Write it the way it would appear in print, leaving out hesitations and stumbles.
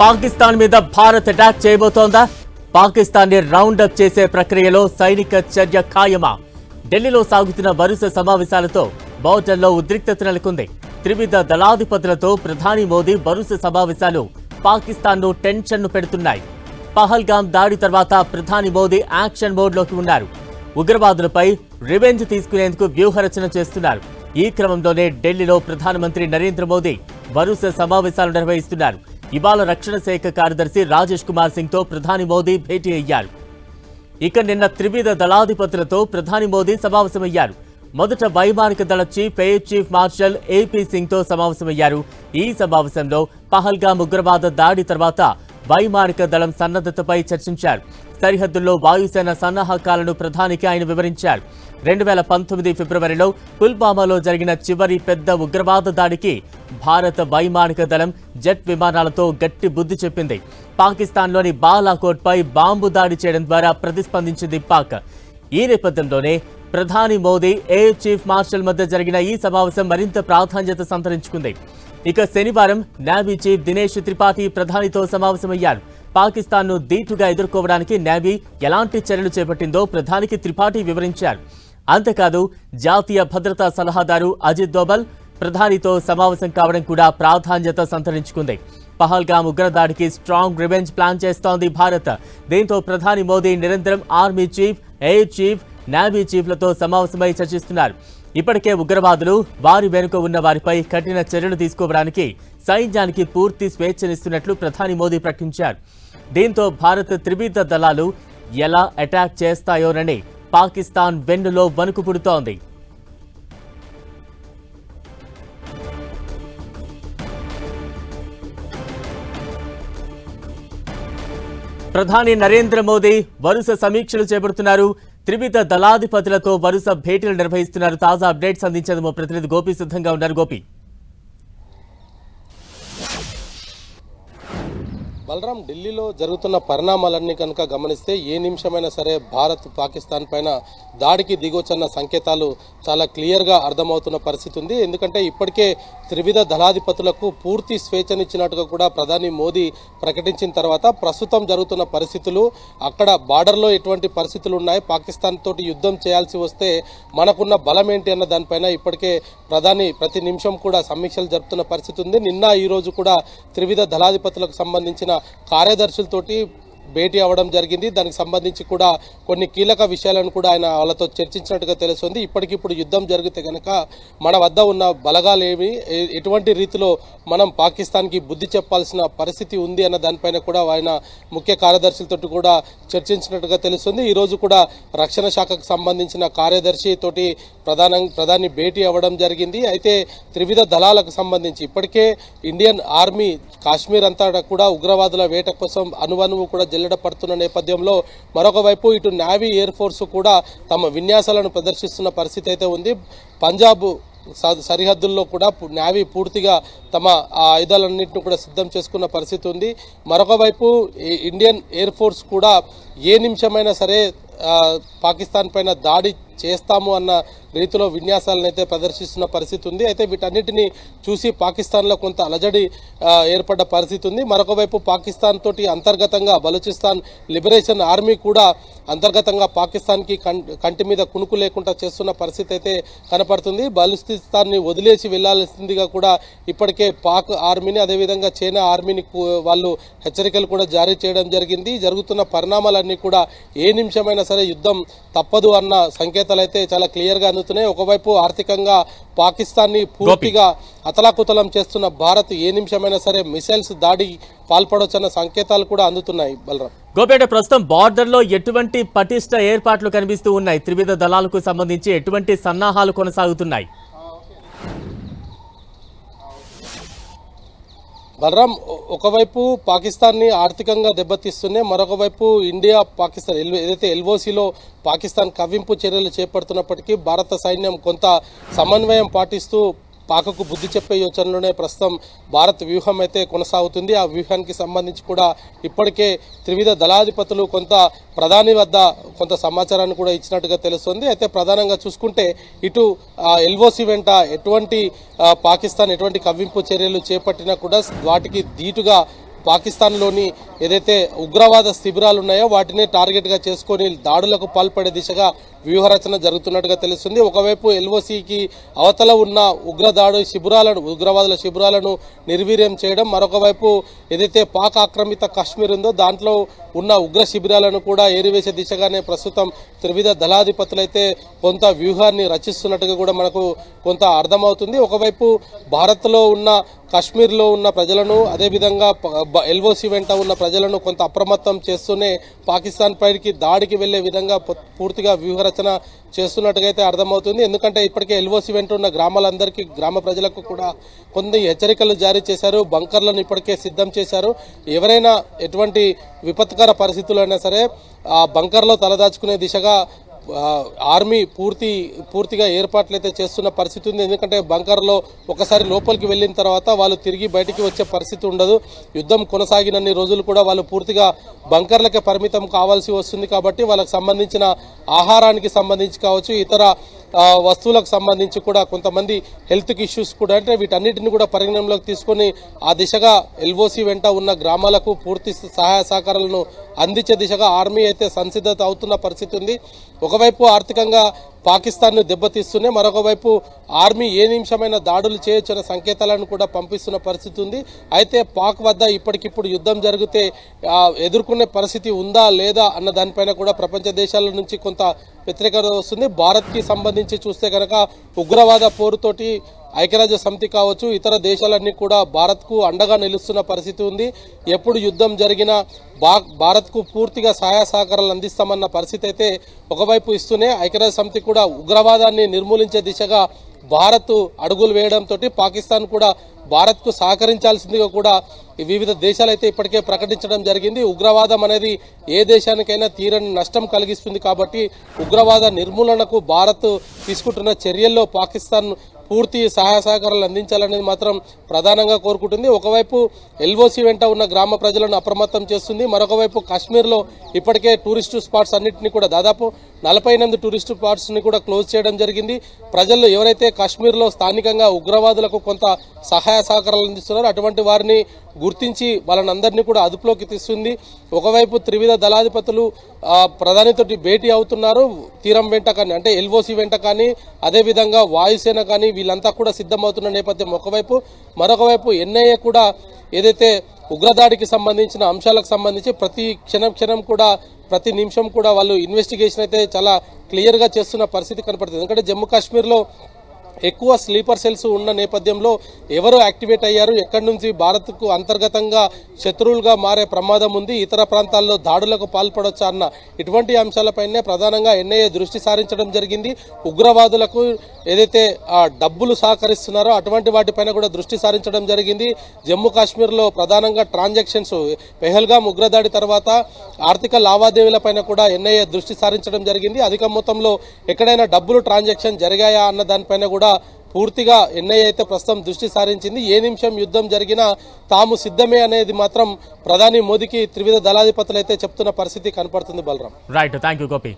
పాకిస్తాన్ మీద భారత్ అటాక్ చేయబోతోందా? పాకిస్తాన్ ని round up చేసే ప్రక్రియలో సైనిక చర్య ఖాయమా? ఢిల్లీలో సాగుతున్న వరుస సమావేశాలతో బోర్డర్లో ఉద్రిక్తత నెలకొంది. త్రివిధ దళాధిపతులతో ప్రధాని మోదీ వరుస సమావేశాలు పాకిస్తాన్ను టెన్షన్ను పెడుతున్నాయి. పహల్గాం దాడి తర్వాత ప్రధాని మోదీ యాక్షన్ మోడ్లోకి ఉన్నారు. ఉగ్రవాదులపై రివెంజ్ తీసుకునేందుకు వ్యూహరచన చేస్తున్నారు. ఈ క్రమంలోనే ఢిల్లీలో ప్రధానమంత్రి నరేంద్ర మోదీ వరుస సమావేశాలు నిర్వహిస్తున్నారు. ఇవాళ రక్షణ శాఖ కార్యదర్శి రాజేష్ కుమార్ సింగ్ తో ప్రధాని మోదీ భేటీ అయ్యారు. ఇక నిన్న త్రివిధ దళాధిపతులతో ప్రధాని మోదీ సమావేశమయ్యారు. మొదట వైమానిక దళ chief air chief marshal AP Singh తో సమావేశమయ్యారు. ఈ సమావేశంలో పహల్గాం ఉగ్రవాద దాడి తర్వాత వైమానిక దళం సన్నద్ధతపై చర్చించారు. సరిహద్దుల్లో వాయుసేన సన్నాహకాలను ప్రధానికి ఆయన వివరించారు. 2019 ఫిబ్రవరిలో పుల్వామాలో జరిగిన చివరి పెద్ద ఉగ్రవాద దాడికి భారత వైమానిక దళం జెట్ విమానాలతో గట్టి బుద్ధి చెప్పింది. పాకిస్తాన్లోని బాలాకోట్పై బాంబు దాడి చేయడం ద్వారా ప్రతిస్పందించింది పాక్. ఈ నేపథ్యంలోనే ప్రధాని మోదీ ఎయిర్ చీఫ్ మార్షల్ మధ్య జరిగిన ఈ సమావేశం మరింత ప్రాధాన్యత సంతరించుకుంది. ఇక శనివారం నేవీ చీఫ్ దినేష్ త్రిపాఠి ప్రధానితో సమావేశమయ్యారు. పాకిస్తాన్ను ధీటుగా ఎదుర్కోవడానికి నేవీ ఎలాంటి చర్యలు చేపట్టిందో ప్రధానికి త్రిపాఠి వివరించారు. అంతేకాదు జాతీయ భద్రతా సలహాదారు అజిత్ దోవల్ ప్రధానితో సమావేశం కావడం కూడా ప్రాధాన్యత సంతరించుకుంది. పహల్గాం ఉగ్రదాడికి స్ట్రాంగ్ రివెంజ్ ప్లాన్ చేస్తోంది భారత్. దీంతో ప్రధాని మోదీ నిరంతరం army chief, air chief, navy చీఫ్లతో సమావేశమై చర్చిస్తున్నారు. ఇప్పటికే ఉగ్రవాదులు, వారి వెనుక ఉన్న వారిపై కఠిన చర్యలు తీసుకోవడానికి సైన్యానికి పూర్తి స్వేచ్ఛనిస్తున్నట్లు ప్రధాని మోదీ ప్రకటించారు. దీంతో భారత్ త్రివిధ దళాలు ఎలా అటాక్ చేస్తాయోనని పాకిస్తాన్ వెన్నులో వణుకు పుడుతోంది. ప్రధాని నరేంద్ర మోదీ వరుస సమీక్షలు చేపడుతున్నారు. త్రివిధ దళాధిపతులతో వరుస భేటీలు నిర్వహిస్తున్నారు. తాజా అప్డేట్స్ అందించేందుకు మా ప్రతినిధి గోపి సిద్ధంగా ఉన్నారు. గోపి, బలరాం, ఢిల్లీలో జరుగుతున్న పరిణామాలన్నీ కనుక గమనిస్తే ఏ నిమిషమైనా సరే భారత్ పాకిస్తాన్ పైన దాడికి దిగొచ్చన్న సంకేతాలు చాలా క్లియర్గా అర్థమవుతున్న పరిస్థితి ఉంది. ఎందుకంటే ఇప్పటికే త్రివిధ దళాధిపతులకు పూర్తి స్వేచ్ఛనిచ్చినట్టుగా కూడా ప్రధాని మోదీ ప్రకటించిన తర్వాత ప్రస్తుతం జరుగుతున్న పరిస్థితులు, అక్కడ బార్డర్లో ఎటువంటి పరిస్థితులు ఉన్నాయి, పాకిస్తాన్ తోటి యుద్ధం చేయాల్సి వస్తే మనకున్న బలం ఏంటి అన్న దానిపైన ఇప్పటికే ప్రధాని ప్రతి నిమిషం కూడా సమీక్షలు జరుపుతున్న పరిస్థితి ఉంది. నిన్న ఈరోజు కూడా త్రివిధ దళాధిపతులకు సంబంధించిన కార్యదర్శులతోటి భేటీ అవ్వడం జరిగింది. దానికి సంబంధించి కూడా కొన్ని కీలక విషయాలను కూడా ఆయన వాళ్ళతో చర్చించినట్టుగా తెలుస్తుంది. ఇప్పటికిప్పుడు యుద్ధం జరిగితే కనుక మన వద్ద ఉన్న బలగాలు ఏమి, ఎటువంటి రీతిలో మనం పాకిస్తాన్కి బుద్ధి చెప్పాల్సిన పరిస్థితి ఉంది అన్న దానిపైన కూడా ఆయన ముఖ్య కార్యదర్శులతో కూడా చర్చించినట్టుగా తెలుస్తుంది. ఈరోజు కూడా రక్షణ శాఖకు సంబంధించిన కార్యదర్శి తోటి ప్రధాని భేటీ అవ్వడం జరిగింది. అయితే త్రివిధ దళాలకు సంబంధించి ఇప్పటికే ఇండియన్ ఆర్మీ కాశ్మీర్ అంతా కూడా ఉగ్రవాదుల వేట కోసం అనువనువు కూడా జల్లెడపడుతున్న నేపథ్యంలో మరొక వైపు ఇటు నేవీ, ఎయిర్ ఫోర్స్ కూడా తమ విన్యాసాలను ప్రదర్శిస్తున్న పరిస్థితి అయితే ఉంది. పంజాబ్ సరిహద్దుల్లో కూడా నేవీ పూర్తిగా తమ ఆయుధాలన్నింటినీ కూడా సిద్ధం చేసుకున్న పరిస్థితి ఉంది. మరొక వైపు ఇండియన్ ఎయిర్ ఫోర్స్ కూడా ఏ నిమిషమైనా సరే పాకిస్తాన్ పైన దాడి చేస్తాము అన్న రీతిలో విన్యాసాలను అయితే ప్రదర్శిస్తున్న పరిస్థితి ఉంది. అయితే వీటన్నిటిని చూసి పాకిస్తాన్లో కొంత అలజడి ఏర్పడ్డ పరిస్థితి ఉంది. మరొక వైపు పాకిస్తాన్ తోటి అంతర్గతంగా బలూచిస్తాన్ లిబరేషన్ ఆర్మీ కూడా అంతర్గతంగా పాకిస్తాన్కి కంటి మీద కునుకు లేకుండా చేస్తున్న పరిస్థితి అయితే కనపడుతుంది. బలూచిస్తాన్ని వదిలేసి వెళ్లాల్సిందిగా కూడా ఇప్పటికే పాక్ ఆర్మీని, అదేవిధంగా చైనా ఆర్మీని వాళ్ళు హెచ్చరికలు కూడా జారీ చేయడం జరిగింది. జరుగుతున్న పరిణామాలన్నీ కూడా ఏ నిమిషమైనా సరే యుద్ధం తప్పదు అన్న సంకేతాలు అయితే చాలా క్లియర్గా అందుతున్నాయి. ఒకవైపు ఆర్థికంగా పాకిస్తాన్ని పూర్తిగా అతలాకుతలం చేస్తున్న భారత్ ఏ నిమిషమైనా సరే మిసైల్స్ దాడి పాల్పడొచ్చన్న సంకేతాలు కూడా అందుతున్నాయి. బలరాం, గోపేట, ప్రస్తుతం బార్డర్లో ఎటువంటి పటిష్ట ఏర్పాట్లు కనిపిస్తూ ఉన్నాయి? త్రివిధ దళాలకు సంబంధించి ఎటువంటి సన్నాహాలు కొనసాగుతున్నాయి? బలరాం, ఒకవైపు పాకిస్తాన్ని ఆర్థికంగా దెబ్బతీస్తున్నాయి, మరొక వైపు ఇండియా పాకిస్తాన్ ఏదైతే ఎల్ఓసిలో పాకిస్తాన్ కవ్వింపు చర్యలు చేపడుతున్నప్పటికీ భారత సైన్యం కొంత సమన్వయం పాటిస్తూ పాకకు బుద్ధి చెప్పే యోచనలోనే ప్రస్తుతం భారత్ వ్యూహం అయితే కొనసాగుతుంది. ఆ వ్యూహానికి సంబంధించి కూడా ఇప్పటికే త్రివిధ దళాధిపతులు కొంత ప్రధాని వద్ద కొంత సమాచారాన్ని కూడా ఇచ్చినట్టుగా తెలుస్తుంది. అయితే ప్రధానంగా చూసుకుంటే ఇటు ఎల్ఓసి వెంట ఎటువంటి పాకిస్తాన్ ఎటువంటి కవ్వింపు చర్యలు చేపట్టినా కూడా వాటికి ధీటుగా పాకిస్తాన్లోని ఏదైతే ఉగ్రవాద శిబిరాలు ఉన్నాయో వాటిని టార్గెట్గా చేసుకొని దాడులకు పాల్పడే దిశగా వ్యూహరచన జరుగుతున్నట్టుగా తెలుస్తుంది. ఒకవైపు ఎల్ఓసికి అవతల ఉన్న ఉగ్రవాదుల శిబిరాలను నిర్వీర్యం చేయడం, మరొక వైపు ఏదైతే పాక్ ఆక్రమిత కాశ్మీర్ ఉందో దాంట్లో ఉన్న ఉగ్ర శిబిరాలను కూడా ఏరివేసే దిశగానే ప్రస్తుతం త్రివిధ దళాధిపతులైతే కొంత వ్యూహాన్ని రచిస్తున్నట్టుగా కూడా మనకు కొంత అర్థమవుతుంది. ఒకవైపు భారత్లో ఉన్న కాశ్మీర్లో ఉన్న ప్రజలను, అదేవిధంగా ఎల్ఓసి వెంట ఉన్న ప్రజలను కొంత అప్రమత్తం చేస్తూనే పాకిస్తాన్ పైకి దాడికి వెళ్లే విధంగా పూర్తిగా వ్యూహరచన చేస్తున్నట్టుగా అయితే అర్థమవుతుంది. ఎందుకంటే ఇప్పటికే ఎల్ఓసి వెంట ఉన్న గ్రామ ప్రజలకు కూడా కొన్ని హెచ్చరికలు జారీ చేశారు, బంకర్లను ఇప్పటికే సిద్ధం చేశారు. ఎవరైనా ఎటువంటి విపత్కర పరిస్థితులైనా సరే ఆ బంకర్లో తలదాచుకునే దిశగా ఆర్మీ పూర్తిగా ఏర్పాట్లు అయితే చేస్తున్న పరిస్థితి ఉంది. ఎందుకంటే బంకర్లో ఒకసారి లోపలికి వెళ్ళిన తర్వాత వాళ్ళు తిరిగి బయటికి వచ్చే పరిస్థితి ఉండదు. యుద్ధం కొనసాగినన్ని రోజులు కూడా వాళ్ళు పూర్తిగా బంకర్లకే పరిమితం కావాల్సి వస్తుంది. కాబట్టి వాళ్ళకి సంబంధించిన ఆహారానికి సంబంధించి కావచ్చు, ఇతర వస్తువులకు సంబంధించి కూడా కొంతమంది హెల్త్ ఇష్యూస్ కూడా, అంటే వీటన్నిటిని కూడా పరిగణనలోకి తీసుకొని ఆ దిశగా ఎల్ఓసి వెంట ఉన్న గ్రామాలకు పూర్తి సహాయ సహకారాలను అందించే దిశగా ఆర్మీ అయితే సంసిద్ధత అవుతున్న పరిస్థితి ఉంది. ఒకవైపు ఆర్థికంగా పాకిస్తాన్ను దెబ్బతీస్తూనే మరొక వైపు ఆర్మీ ఏ నిమిషమైన దాడులు చేయొచ్చన్న సంకేతాలను కూడా పంపిస్తున్న పరిస్థితి ఉంది. అయితే పాక్ వద్ద ఇప్పటికిప్పుడు యుద్ధం జరిగితే ఎదుర్కొనే పరిస్థితి ఉందా లేదా అన్న దానిపైన కూడా ప్రపంచ దేశాల నుంచి కొంత వ్యతిరేకత వస్తుంది. భారత్కి సంబంధించి చూస్తే కనుక ఉగ్రవాద పోరుతోటి ఐక్యరాజ్య సమితి కావచ్చు, ఇతర దేశాలన్నీ కూడా భారత్కు అండగా నిలుస్తున్న పరిస్థితి ఉంది. ఎప్పుడు యుద్ధం జరిగినా భారత్కు పూర్తిగా సహాయ సహకారాలు అందిస్తామన్న పరిస్థితి అయితే ఒకవైపు ఇస్తూనే ఐక్యరాజ్య సమితి కూడా ఉగ్రవాదాన్ని నిర్మూలించే దిశగా భారత్ అడుగులు వేయడంతో పాకిస్తాన్ కూడా భారత్కు సహకరించాల్సిందిగా కూడా వివిధ దేశాలైతే ఇప్పటికే ప్రకటించడం జరిగింది. ఉగ్రవాదం అనేది ఏ దేశానికైనా తీరని నష్టం కలిగిస్తుంది. కాబట్టి ఉగ్రవాద నిర్మూలనకు భారత్ తీసుకుంటున్న చర్యల్లో పాకిస్తాన్ పూర్తి సహాయ సహకారాలు అందించాలనేది మాత్రం ప్రధానంగా కోరుకుంటుంది. ఒకవైపు ఎల్ఓసి వెంట ఉన్న గ్రామ ప్రజలను అప్రమత్తం చేస్తుంది, మరొక వైపు కాశ్మీర్లో ఇప్పటికే టూరిస్టు స్పాట్స్ అన్నింటినీ కూడా దాదాపు 48 టూరిస్టు స్పాట్స్ని కూడా క్లోజ్ చేయడం జరిగింది. ప్రజలు ఎవరైతే కాశ్మీర్లో స్థానికంగా ఉగ్రవాదులకు కొంత సహాయ సహకారాలు అందిస్తున్నారో అటువంటి వారిని గుర్తించి వాళ్ళనందరినీ కూడా అదుపులోకి తీస్తుంది. ఒకవైపు త్రివిధ దళాధిపతులు ప్రధానితోటి భేటీ అవుతున్నారు తీరం వెంట కానీ, అంటే ఎల్ఓసి వెంట కానీ, అదేవిధంగా వాయుసేన కానీ వీళ్ళంతా కూడా సిద్ధమవుతున్న నేపథ్యం ఒకవైపు. మరొక వైపు ఎన్ఐఏ కూడా ఏదైతే ఉగ్రదాడికి సంబంధించిన అంశాలకు సంబంధించి ప్రతి క్షణం కూడా ప్రతి నిమిషం కూడా వాళ్ళు ఇన్వెస్టిగేషన్ అయితే చాలా క్లియర్గా చేస్తున్న పరిస్థితి కనపడుతుంది. ఎందుకంటే జమ్మూ కాశ్మీర్లో ఎక్కువ స్లీపర్ సెల్స్ ఉన్న నేపథ్యంలో ఎవరు యాక్టివేట్ అయ్యారు, ఎక్కడి నుంచి భారత్కు అంతర్గతంగా శత్రువులుగా మారే ప్రమాదం ఉంది, ఇతర ప్రాంతాల్లో దాడులకు పాల్పడొచ్చా అన్న ఇటువంటి అంశాలపైనే ప్రధానంగా ఎన్ఐఏ దృష్టి సారించడం జరిగింది. ఉగ్రవాదులకు ఏదైతే డబ్బులు సహకరిస్తున్నారో అటువంటి వాటిపైన కూడా దృష్టి సారించడం జరిగింది. జమ్మూ కాశ్మీర్లో ప్రధానంగా ట్రాన్సాక్షన్స్ పెహల్గాం ఉగ్రదాడి తర్వాత ఆర్థిక లావాదేవీలపైన కూడా ఎన్ఐఏ దృష్టి సారించడం జరిగింది. అధిక మొత్తంలో ఎక్కడైనా డబ్బులు ట్రాన్సాక్షన్ జరిగాయా అన్న దానిపైన కూడా పూర్తిగా ఎన్ఐఏ అయితే ప్రస్తుతం దృష్టి సారించింది. ఏ నిమిషం యుద్ధం జరిగినా తాము సిద్ధమే అనేది మాత్రం ప్రధాని మోదీకి త్రివిధ దళాధిపతులు అయితే చెప్తున్న పరిస్థితి కనపడుతుంది. Balaram. Right, thank you Gopi.